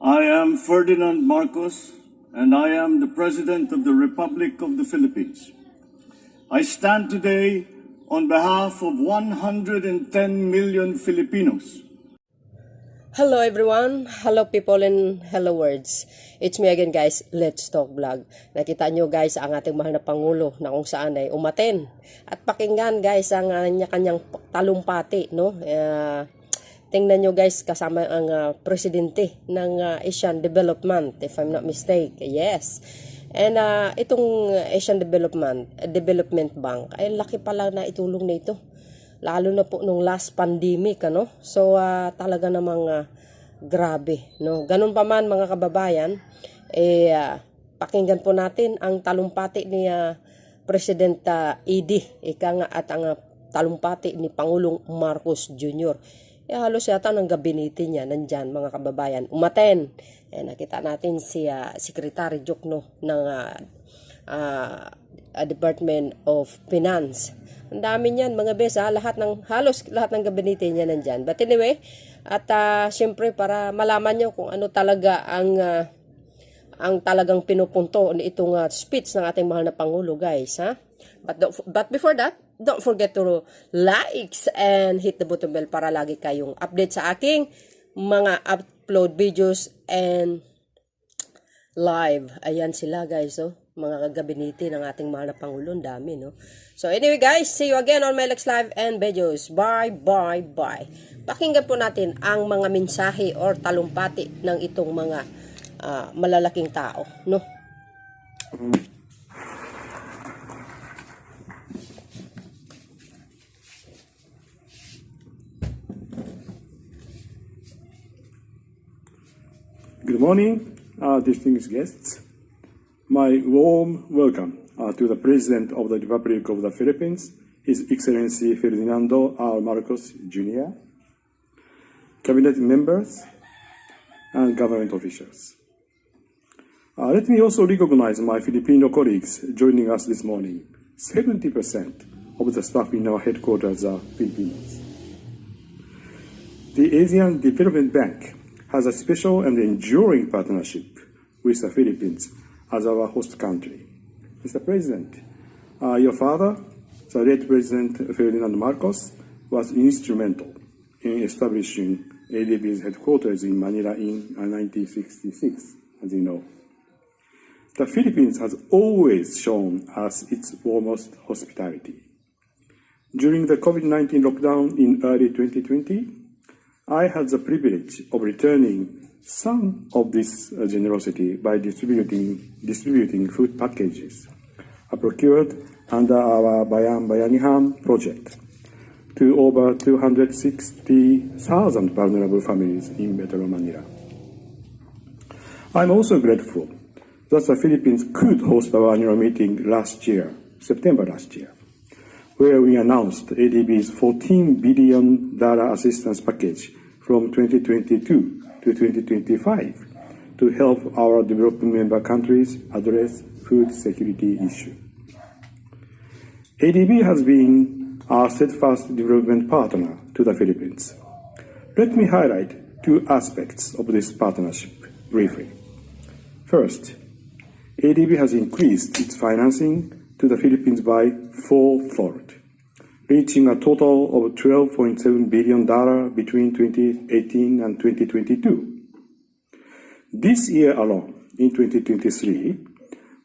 I am Ferdinand Marcos, and I am the President of the Republic of the Philippines. I stand today on behalf of 110 million Filipinos. Hello everyone, hello people and hello words. It's me again guys, Let's Talk Vlog. Nakita nyo guys ang ating mahal na Pangulo na kung saan ay umaten. At pakinggan guys ang kanyang talumpati. No? Tingnan nyo guys kasama ang presidente ng Asian Development, if I'm not mistaken. Yes. And itong Asian Development Bank ay laki pala na itulong nito. Lalo na po nung last pandemic, ano? So, talaga namang grabe, no? Ganun pa man, mga kababayan, pakinggan po natin ang talumpati ni President ED, at ang talumpati ni Pangulong Marcos Jr. Halos yata ng gabinete niya, nandyan, mga kababayan, umaten. Nakita natin si Secretary Jokno ng Department of Finance. Ang dami niyan mga bes, halos lahat ng gabinete niya nandyan. But anyway, at syempre para malaman nyo kung ano talaga ang talagang pinupunto ni itong speech ng ating mahal na Pangulo guys. Ha? But before that, don't forget to likes and hit the button bell para lagi kayong update sa aking mga upload videos and live. Ayan sila guys, oh. Mga gabinete ng ating mahal na Pangulo, dami, no? So anyway guys, see you again on my next live and videos. Bye. Pakinggan po natin ang mga mensahe or talumpati ng itong mga malalaking tao, no? Good morning, distinguished guests. My warm welcome to the President of the Republic of the Philippines, His Excellency Ferdinando R. Marcos Jr., Cabinet members, and government officials. Let me also recognize my Filipino colleagues joining us this morning. 70% of the staff in our headquarters are Filipinos. The Asian Development Bank has a special and enduring partnership with the Philippines as our host country. Mr. President, your father, the late President Ferdinand Marcos, was instrumental in establishing ADB's headquarters in Manila in 1966, as you know. The Philippines has always shown us its warmest hospitality. During the COVID-19 lockdown in early 2020, I had the privilege of returning some of this generosity by distributing food packages procured under our Bayanihan project to over 260,000 vulnerable families in Metro Manila. I'm also grateful that the Philippines could host our annual meeting September last year, where we announced ADB's $14 billion assistance package from 2022 to 2025 to help our developing member countries address food security issue. ADB has been our steadfast development partner to the Philippines. Let me highlight two aspects of this partnership briefly. First, ADB has increased its financing to the Philippines by fourfold, reaching a total of $12.7 billion between 2018 and 2022. This year alone, in 2023,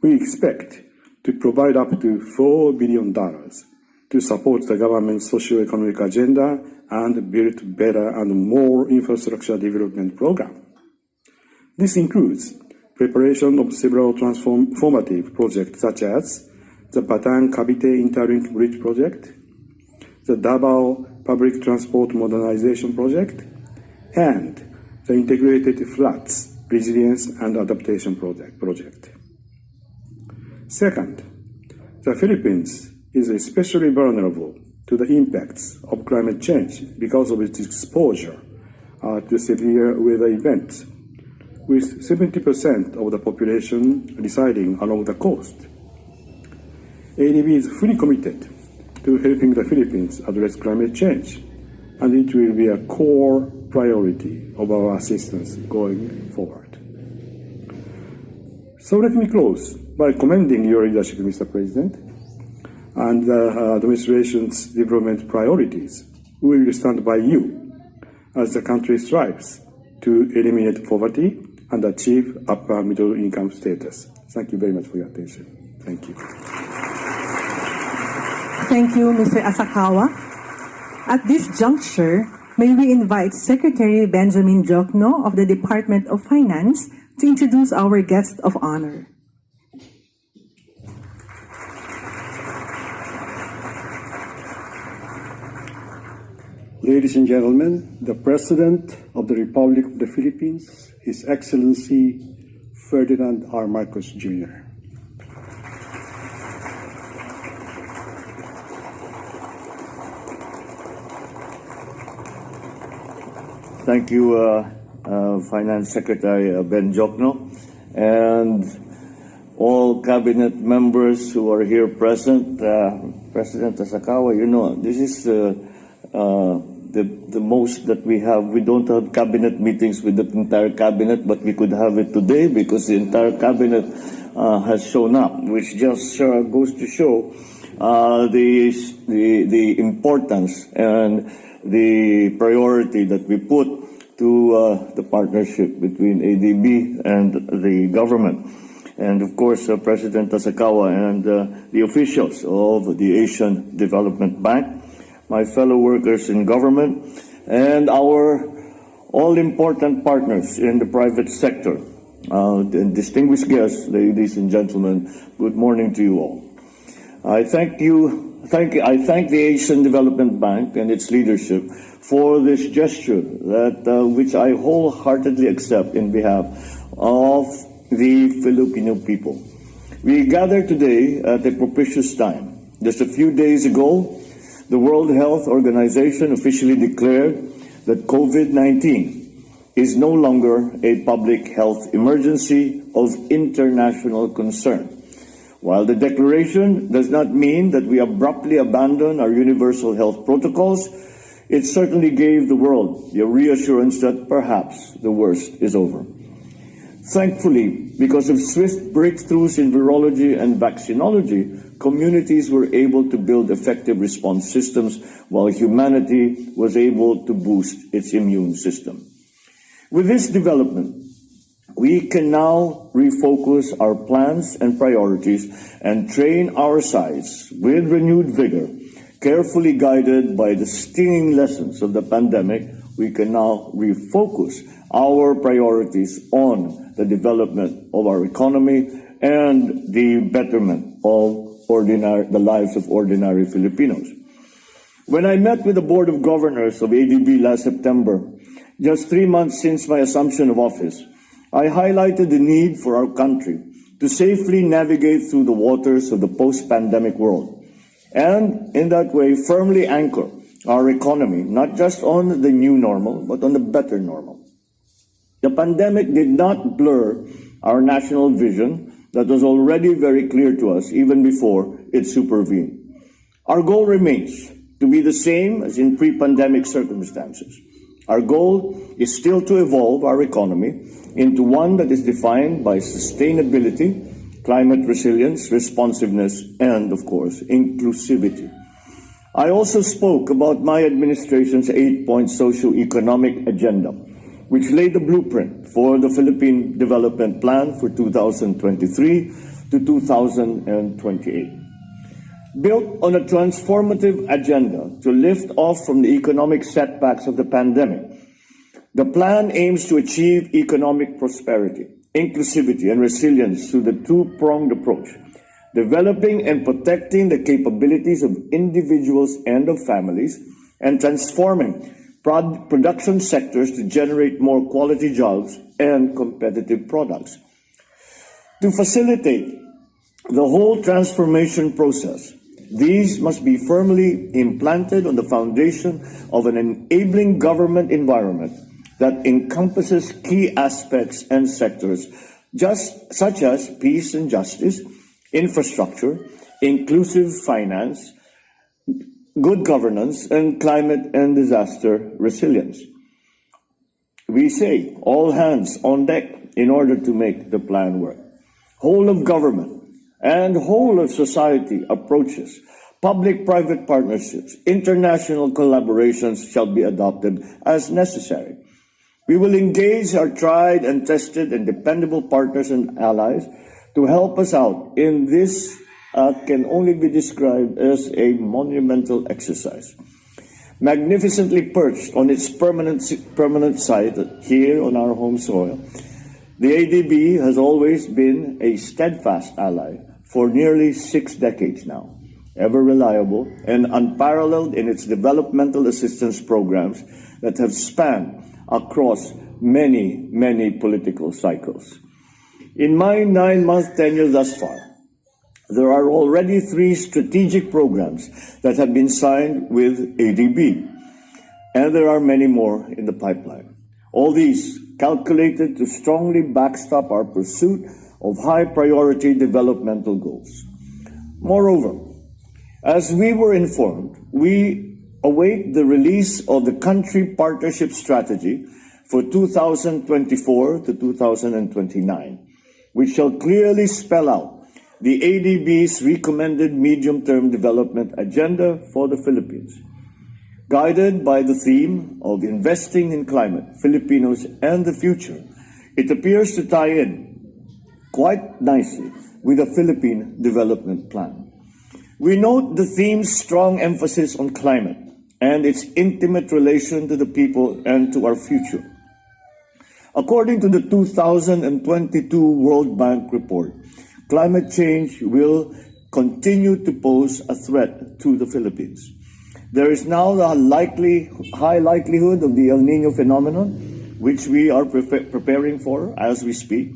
we expect to provide up to $4 billion to support the government's socio-economic agenda and build better and more infrastructure development program. This includes preparation of several transformative projects such as the Batang-Cavite Interlink Bridge Project, the Davao Public Transport Modernization Project, and the Integrated Floods Resilience and Adaptation Project. Second, the Philippines is especially vulnerable to the impacts of climate change because of its exposure to severe weather events, with 70% of the population residing along the coast. ADB is fully committed to helping the Philippines address climate change, and it will be a core priority of our assistance going forward. So let me close by commending your leadership, Mr. President, and the administration's development priorities. We will stand by you as the country strives to eliminate poverty and achieve upper middle income status. Thank you very much for your attention. Thank you. Thank you, Mr. Asakawa. At this juncture, may we invite Secretary Benjamin Jokno of the Department of Finance to introduce our guest of honor. Ladies and gentlemen, the President of the Republic of the Philippines, His Excellency Ferdinand R. Marcos Jr. Thank you, Finance Secretary Ben Jokno, and all cabinet members who are here present. President Asakawa, you know, this is the most that we have. We don't have cabinet meetings with the entire cabinet, but we could have it today because the entire cabinet has shown up, which just goes to show the importance and the priority that we put to the partnership between ADB and the government. And of course, President Asakawa and the officials of the Asian Development Bank, my fellow workers in government, and our all-important partners in the private sector. And distinguished guests, ladies and gentlemen, good morning to you all. I thank the Asian Development Bank and its leadership for this gesture that which I wholeheartedly accept in behalf of the Filipino people. We gather today at a propitious time. Just a few days ago, the World Health Organization officially declared that COVID-19 is no longer a public health emergency of international concern. While the declaration does not mean that we abruptly abandon our universal health protocols, it certainly gave the world the reassurance that perhaps the worst is over. Thankfully, because of swift breakthroughs in virology and vaccinology, communities were able to build effective response systems while humanity was able to boost its immune system. With this development, we can now refocus our plans and priorities and train our sides with renewed vigor. Carefully guided by the stinging lessons of the pandemic, we can now refocus our priorities on the development of our economy and the betterment of the lives of ordinary Filipinos. When I met with the Board of Governors of ADB last September, just 3 months since my assumption of office, I highlighted the need for our country to safely navigate through the waters of the post-pandemic world, and in that way firmly anchor our economy, not just on the new normal, but on the better normal. The pandemic did not blur our national vision that was already very clear to us even before it supervened. Our goal remains to be the same as in pre-pandemic circumstances. Our goal is still to evolve our economy into one that is defined by sustainability, climate resilience, responsiveness, and, of course, inclusivity. I also spoke about my administration's 8-point socio-economic agenda, which laid the blueprint for the Philippine Development Plan for 2023 to 2028. Built on a transformative agenda to lift off from the economic setbacks of the pandemic, the plan aims to achieve economic prosperity, inclusivity, and resilience through the two-pronged approach, developing and protecting the capabilities of individuals and of families, and transforming production sectors to generate more quality jobs and competitive products. To facilitate the whole transformation process, these must be firmly implanted on the foundation of an enabling government environment that encompasses key aspects and sectors such as peace and justice, infrastructure, inclusive finance, good governance, and climate and disaster resilience. We say all hands on deck in order to make the plan work. Whole of government and whole of society approaches, public-private partnerships, international collaborations shall be adopted as necessary. We will engage our tried and tested and dependable partners and allies to help us out in this can only be described as a monumental exercise. Magnificently perched on its permanent site here on our home soil, the ADB has always been a steadfast ally for nearly 6 decades now, ever reliable and unparalleled in its developmental assistance programs that have spanned across many, many political cycles. In my 9-month tenure thus far, there are already 3 strategic programs that have been signed with ADB, and there are many more in the pipeline. All these calculated to strongly backstop our pursuit of high-priority developmental goals. Moreover, as we were informed, we await the release of the country partnership strategy for 2024 to 2029, which shall clearly spell out the ADB's recommended medium-term development agenda for the Philippines. Guided by the theme of investing in climate, Filipinos, and the future, it appears to tie in quite nicely with the Philippine Development Plan. We note the theme's strong emphasis on climate and its intimate relation to the people and to our future. According to the 2022 World Bank report, climate change will continue to pose a threat to the Philippines. There is now a high likelihood of the El Nino phenomenon, which we are preparing for as we speak.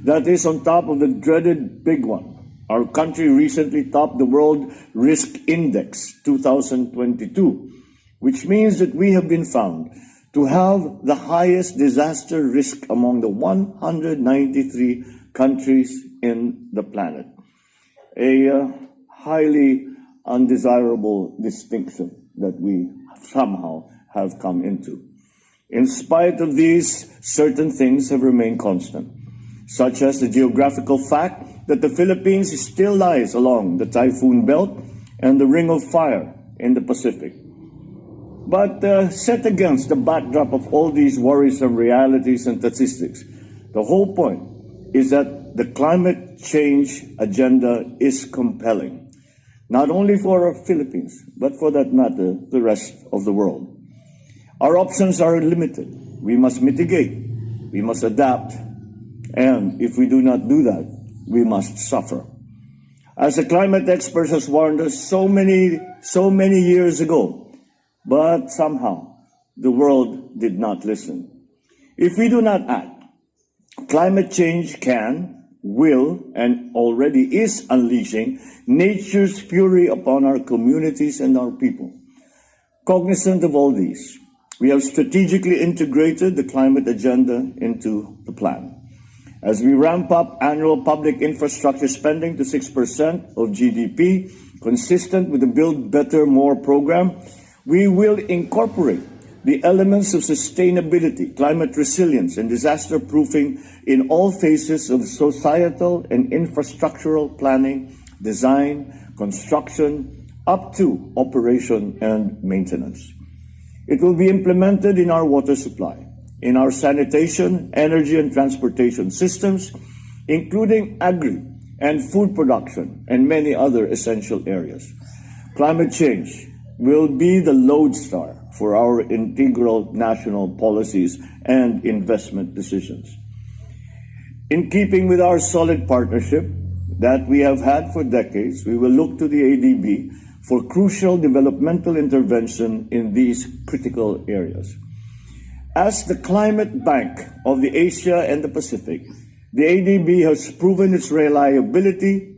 That is on top of the dreaded big one. Our country recently topped the World Risk Index 2022, which means that we have been found to have the highest disaster risk among the 193 countries in the planet. A highly undesirable distinction that we somehow have come into. In spite of these, certain things have remained constant, such as the geographical fact that the Philippines still lies along the typhoon belt and the ring of fire in the Pacific. But set against the backdrop of all these worrisome realities and statistics, the whole point is that the climate change agenda is compelling, not only for our Philippines, but for that matter, the rest of the world. Our options are limited. We must mitigate, we must adapt, and if we do not do that, we must suffer. As the climate expert has warned us so many years ago, but somehow the world did not listen. If we do not act, climate change can, will, and already is unleashing nature's fury upon our communities and our people. Cognizant of all these, we have strategically integrated the climate agenda into the plan. As we ramp up annual public infrastructure spending to 6% of GDP, consistent with the Build Better More program, we will incorporate the elements of sustainability, climate resilience, and disaster proofing in all phases of societal and infrastructural planning, design, construction, up to operation and maintenance. It will be implemented in our water supply, in our sanitation, energy, and transportation systems, including agri and food production, and many other essential areas. Climate change will be the lodestar for our integral national policies and investment decisions. In keeping with our solid partnership that we have had for decades, we will look to the ADB for crucial developmental intervention in these critical areas. As the climate bank of the Asia and the Pacific, the ADB has proven its reliability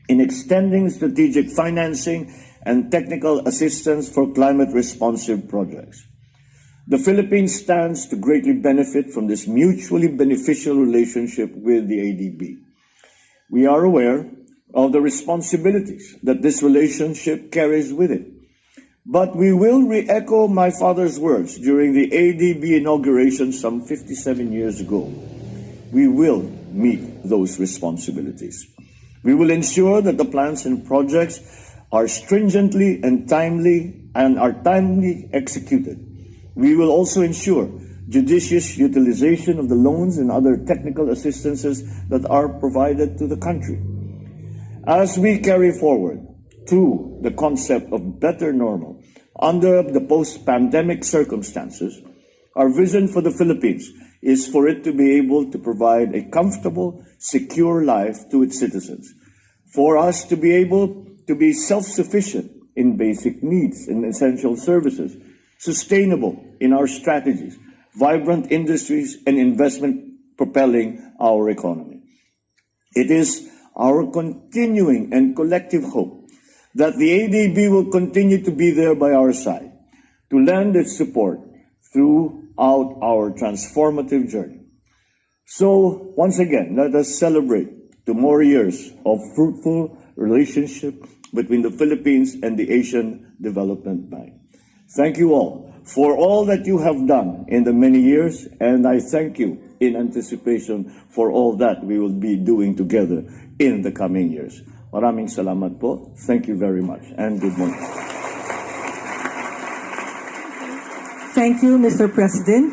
in extending strategic financing and technical assistance for climate-responsive projects. The Philippines stands to greatly benefit from this mutually beneficial relationship with the ADB. We are aware of the responsibilities that this relationship carries with it. But we will re-echo my father's words during the ADB inauguration some 57 years ago. We will meet those responsibilities. We will ensure that the plans and projects are stringently and are timely executed. We will also ensure judicious utilization of the loans and other technical assistances that are provided to the country. As we carry forward to the concept of better normal under the post-pandemic circumstances, our vision for the Philippines is for it to be able to provide a comfortable, secure life to its citizens, for us to be able to be self-sufficient in basic needs and essential services, sustainable in our strategies, vibrant industries and investment propelling our economy. It is our continuing and collective hope that the ADB will continue to be there by our side to lend its support throughout our transformative journey. So, once again, let us celebrate 2 more years of fruitful relationship between the Philippines and the Asian Development Bank. Thank you all for all that you have done in the many years, and I thank you in anticipation for all that we will be doing together in the coming years. Maraming salamat po. Thank you very much, and good morning. Thank you, Mr. President.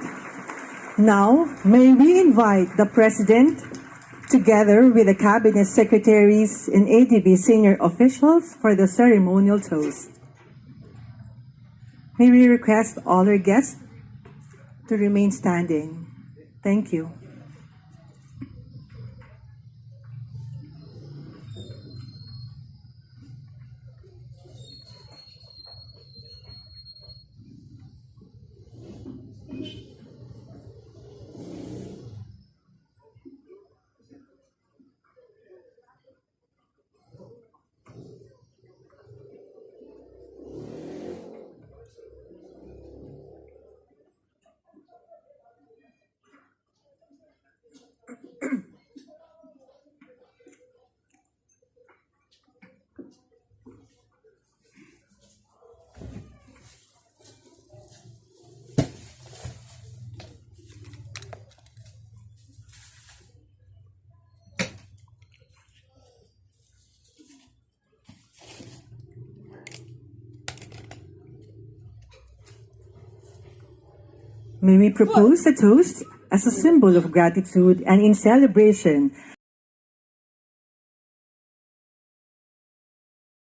Now, may we invite the President, together with the Cabinet Secretaries and ADB senior officials, for the ceremonial toast. May we request all our guests to remain standing. Thank you. May we propose a toast as a symbol of gratitude and in celebration